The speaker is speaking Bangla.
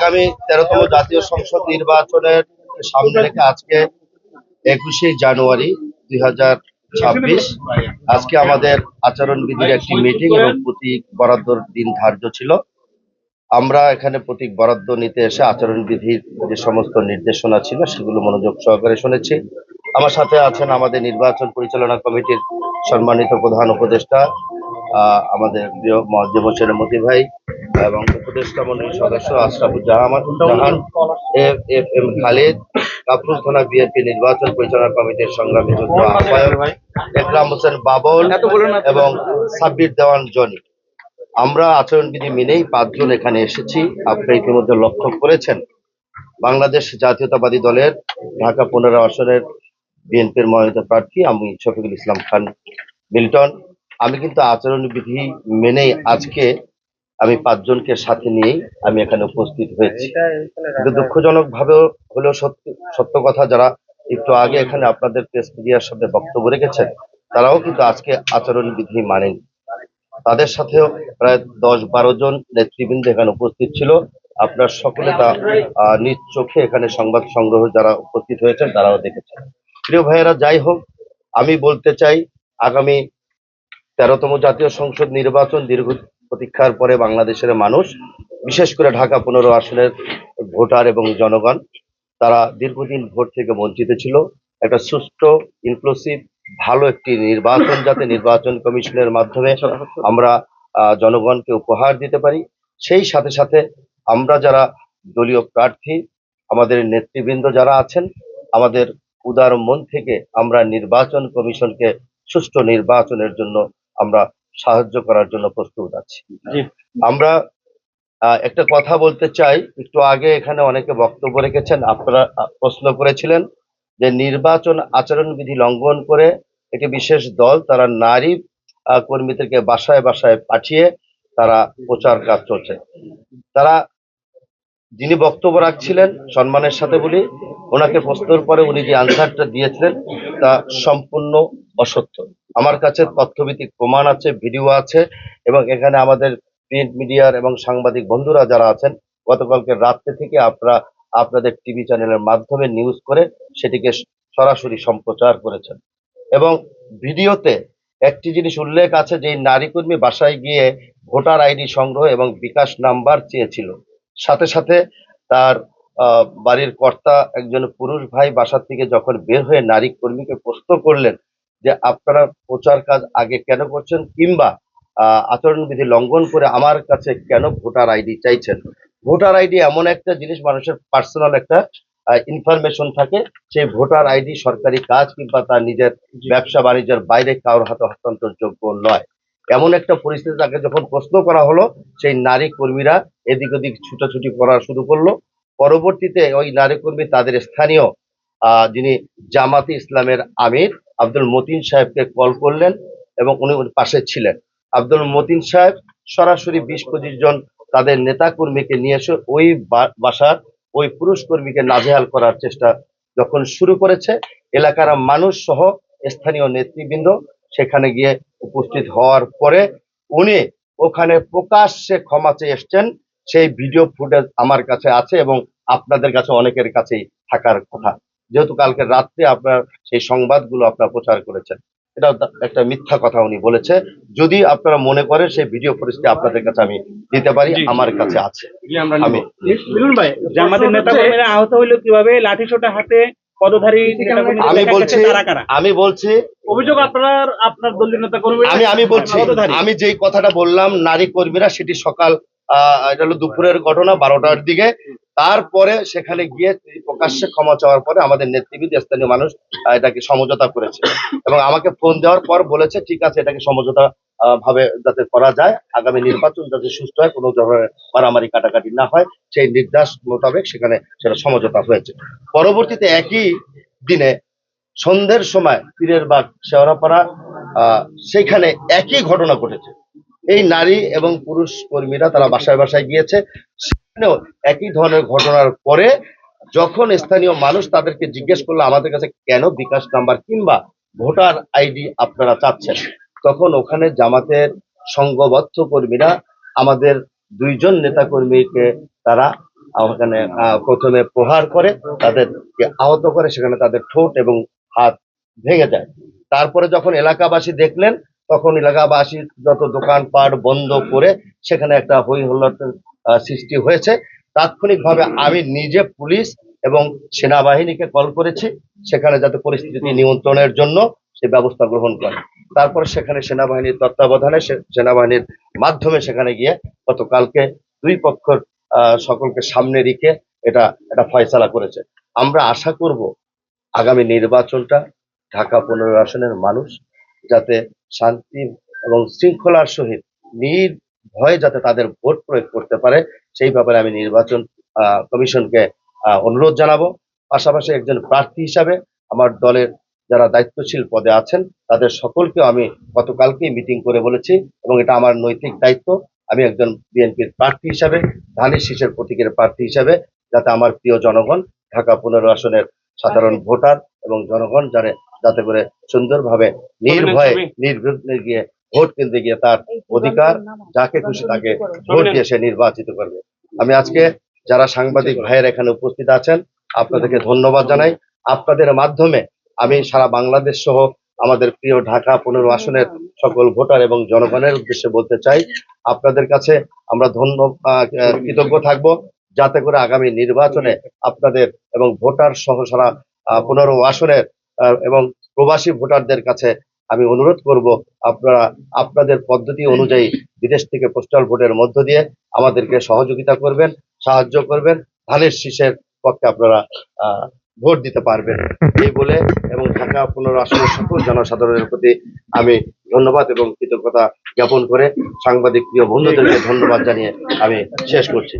আগামী 13তম জাতীয় সংসদ নির্বাচনের সামনে রেখে আজকে 21শে জানুয়ারি 2026 আজকে আমাদের আচরণবিধির একটি মিটিং এবং প্রতীক বরাদ্দর দিন ধার্য ছিল। আমরা এখানে প্রতীক বরাদ্দ নিতে এসে আচরণবিধির যে সমস্ত নির্দেশনা ছিল সেগুলো মনোযোগ সহকারে শুনেছি। আমার সাথে আছেন আমাদের নির্বাচন পরিচালনা কমিটির সম্মানিত প্রধান উপদেষ্টা আমাদের প্রিয় মজিব হোসেন মতি ভাই এবং উপদেষ্টা মন্ডলীর সদস্য আশরাফুজ্জামান এম খালিদ, কাপুর থানা বিএনপি নির্বাচন পরিচালনা কমিটির সংগ্রামী যুগ্ম আহ্বায়ক একরাম হোসেন বাবল এবং সাব্বির দেওয়ান জনি। আমরা আচরণবিধি মেনেই 5 জন এখানে এসেছি। আপনারা ইতিমধ্যে লক্ষ্য করেছেন বাংলাদেশ জাতীয়তাবাদী দলের ঢাকা 15 আসনের বিএনপির মনোনীত প্রার্থী আমি শফিকুল ইসলাম খান মিল্টন। আমি কিন্তু আচরণবিধি মেনেই আজকে আমি 5 জনকে সাথে নিয়েই আমি এখানে উপস্থিত হয়েছি। কিন্তু দুঃখজনক ভাবেও হলেও সত্য কথা, যারা একটু আগে এখানে আপনাদের প্রেস মিডিয়ার সামনে বক্তব্য রেখেছেন তারাও কিন্তু আজকে আচরণবিধি মানেনি। তাদের সাথেও প্রায় 10-12 জন নেতৃবৃন্দ এখানে উপস্থিত ছিল। আপনার সকলে তা নিজ চোখে এখানে সংবাদ সংগ্রহ যারা উপস্থিত হয়েছেন তারাও দেখেছেন। প্রিয় ভাইয়েরা, যাই হোক, আমি বলতে চাই আগামী 13তম জাতীয় সংসদ নির্বাচন দীর্ঘ প্রতীক্ষার পরে বাংলাদেশের মানুষ, বিশেষ করে ঢাকা 15 আসনের ভোটার এবং জনগণ, তারা দীর্ঘদিন ভোট থেকে বঞ্চিত ছিল। একটা সুষ্ঠু, ইনক্লুসিভ, ভালো একটি নির্বাচন যাতে নির্বাচন কমিশনের মাধ্যমে আমরা জনগণকে উপহার দিতে পারি, সেই সাথে সাথে আমরা যারা দলীয় প্রার্থী, আমাদের নেতৃবৃন্দ যারা আছেন, আমাদের উদার মন থেকে আমরা নির্বাচন কমিশনকে সুষ্ঠু নির্বাচনের জন্য আমরা সাহায্য করার জন্য প্রস্তুত আছি। আমরা একটা কথা বলতে চাই, একটু আগে এখানে অনেকে বক্তব্য রেখেছেন, আপনারা প্রশ্ন করেছিলেন যে নির্বাচন আচরণবিধি লঙ্ঘন করে একটি বিশেষ দল তারা নারী কর্মীদেরকে বাসায় বাসায় পাঠিয়ে তারা প্রচার কাজ চলছে। তারা যিনি বক্তব্য রাখছিলেন, সম্মানের সাথে বলি, ওনাকে প্রশ্নের পরে উনি যে আনসারটা দিয়েছিলেন তা সম্পূর্ণ অসত্য। আমার কাছে তথ্যভিত্তিক প্রমাণ আছে, ভিডিও আছে, এবং এখানে আমাদের প্রিন্ট মিডিয়ার এবং সাংবাদিক বন্ধুরা যারা আছেন গতকালকে রাত্রে থেকে আপনাদের টিভি চ্যানেলের মাধ্যমে নিউজ করে সেটিকে সরাসরি সম্প্রচার করেছেন। এবং ভিডিওতে একটি জিনিস উল্লেখ আছে যে নারী কর্মী বাসায় গিয়ে ভোটার আইডি সংগ্রহ এবং বিকাশ নাম্বার চেয়েছিল। সাথে সাথে তার বাড়ির কর্তা একজন পুরুষ ভাই বাসা থেকে যখন বের হয়ে নারী কর্মীকে প্রশ্ন করলেন যে আপনারা প্রচার কাজ আগে কেন করছেন, কিংবা আচরণবিধি লঙ্ঘন করে আমার কাছে কেন ভোটার আইডি চাইছেন। ভোটার আইডি এমন একটা জিনিস, মানুষের পার্সোনাল একটা ইনফরমেশন থাকে। সেই ভোটার আইডি সরকারি কাজ কিংবা তার নিজের ব্যবসা বাণিজ্যের বাইরে কারোর হাতে হস্তান্তরযোগ্য নয়। এমন একটা পরিস্থিতি তাকে যখন প্রশ্ন করা হলো, সেই নারী কর্মীরা এদিক ওদিক ছুটাছুটি করা শুরু করলো। পরবর্তীতে ওই নারী কর্মী তাদের স্থানীয় যিনি জামাতে ইসলামের আমির আব্দুল মতিন সাহেবকে কল করলেন এবং উনি পাশে ছিলেন। আব্দুল মতিন সাহেব সরাসরি 20-25 জন তাদের নেতা কর্মীকে নিয়ে এসে ওই বাসার ওই পুরুষ কর্মীকে নাজেহাল করার চেষ্টা যখন শুরু করেছে, এলাকার মানুষ সহ স্থানীয় নেতৃবৃন্দ সেখানে গিয়ে উপস্থিত হওয়ার পরে উনি ওখানে প্রকাশ্যে ক্ষমা চেয়ে এসছেন। সেই ভিডিও ফুটেজ আমার কাছে আছে এবং আপনাদের কাছে অনেকের কাছেই থাকার কথা, যেহেতু কালকে রাত্রে আপনার সেই সংবাদগুলো আপনারা প্রচার করেছেন। এটা একটা মিথ্যা কথা উনি বলেছে। যদি আপনারা মনে করেন সেই ভিডিও ফুটেজটি আপনাদের কাছে আমি দিতে পারি, আমার কাছে আছে। আমি মিলন ভাই, জামাতের নেতাকর্মীরা আহত হইল কিভাবে, লাঠিসোঁটা হাতে পদধারী আমি বলছি অভিযোগ আপনার দলীয় নেতাকর্মীরা আমি বলছি আমি যেই কথাটা বললাম নারী কর্মীরা, সেটি সকাল এটা হলো দুপুরের ঘটনা 12টার দিকে। তারপরে সেখানে গিয়ে প্রকাশ্যে ক্ষমা চাওয়ার পরে আমাদের নেতৃবৃন্দ স্থানীয় মানুষ এটাকে সমঝোতা করেছে এবং আমাকে ফোন দেওয়ার পর বলেছে ঠিক আছে, এটাকে সমঝোতা ভাবে যাতে করা যায়, আগামী নির্বাচন যাতে সুস্থ হয়, কোনো ধরনের মারামারি কাটাকাটি না হয়, সেই নির্দেশ মোতাবেক সেখানে সেটা সমঝোতা হয়েছে। পরবর্তীতে একই দিনে সন্ধ্যের সময় পীরের বাগ শেওড়াপাড়া সেখানে একই ঘটনা ঘটেছে। এই নারী এবং পুরুষ কর্মীরা তারা বাসায় বাসায় গিয়েছে, সেখানেও একই ধরনের ঘটনার পরে যখন স্থানীয় মানুষ তাদেরকে জিজ্ঞেস করলো আমাদের কাছে কেন বিকাশ নাম্বার কিংবা ভোটার আইডি আপনারা চাচ্ছেন, তখন ওখানে জামাতের সংঘবদ্ধ কর্মীরা আমাদের 2 জন নেতা কর্মীকে তারা ওখানে প্রথমে প্রহার করে তাদেরকে আহত করে, সেখানে তাদের ঠোঁট এবং হাত ভেঙে যায়। তারপরে যখন এলাকাবাসী দেখলেন, তখন এলাকাবাসী যত দোকানপাট বন্ধ করে সেখানে একটা হই হুল্লোড়ের সৃষ্টি হয়েছে। তাৎক্ষণিকভাবে আমি নিজে পুলিশ এবং সেনাবাহিনীকে কল করেছি, সেখানে যাতে পরিস্থিতি নিয়ন্ত্রণের জন্য সে ব্যবস্থা গ্রহণ করে। তারপর সেখানে সেনাবাহিনীর তত্ত্বাবধানে সেনাবাহিনীর মাধ্যমে সেখানে গিয়ে গতকালকে দুই পক্ষের সকলকে সামনে রেখে এটা ফয়সালা করেছে। আমরা আশা করব আগামী নির্বাচনটা ঢাকা 15 আসনের মানুষ যাতে শান্তি এবং শৃঙ্খলার সহিত নির্ভয়ে যাতে তাদের ভোট প্রয়োগ করতে পারে, সেই ব্যাপারে আমি নির্বাচন কমিশনকে অনুরোধ জানাবো। পাশাপাশি একজন প্রার্থী হিসাবে আমার দলের যারা দায়িত্বশীল পদে আছেন তাদের সকলকে আমি গতকালকেই মিটিং করে বলেছি, এবং এটা আমার নৈতিক দায়িত্ব। আমি একজন বিএনপির প্রার্থী হিসাবে, ধানের শীষের প্রতীকের প্রার্থী হিসাবে, যাতে আমার প্রিয় জনগণ ঢাকা 15 আসনের সাধারণ ভোটার এবং জনগণ যাতে করে সুন্দরভাবে নির্ভয়ে নির্বিঘ্নে গিয়ে ভোট কেন্দ্রে গিয়ে তার অধিকার যাকে খুশি তাকে ভোট দিয়ে সে নির্বাচিত করবে। আমি আজকে যারা সাংবাদিক ভাইয়ের এখানে উপস্থিত আছেন আপনাদেরকে ধন্যবাদ জানাই। আপনাদের মাধ্যমে আমি সারা বাংলাদেশ সহ আমাদের প্রিয় ঢাকা 15 আসনের সকল ভোটার এবং জনগণের উদ্দেশ্যে বলতে চাই, আপনাদের কাছে আমরা কৃতজ্ঞ থাকব, যাতে করে আগামী নির্বাচনে আপনাদের এবং ভোটার সহ সারা 15 আসনের এবং প্রবাসী ভোটারদের কাছে আমি অনুরোধ করব, আপনারা আপনাদের পদ্ধতি অনুযায়ী বিদেশ থেকে পোস্টাল ভোটের মধ্য দিয়ে আমাদেরকে সহযোগিতা করবেন, সাহায্য করবেন, ধানের শীষের পক্ষে আপনারা ভোট দিতে পারবেন এই বলে, এবং ঢাকা 15 আসনের সকল জনসাধারণের প্রতি আমি ধন্যবাদ এবং কৃতজ্ঞতা জ্ঞাপন করে সাংবাদিক প্রিয় বন্ধুদেরকে ধন্যবাদ জানিয়ে আমি শেষ করছি।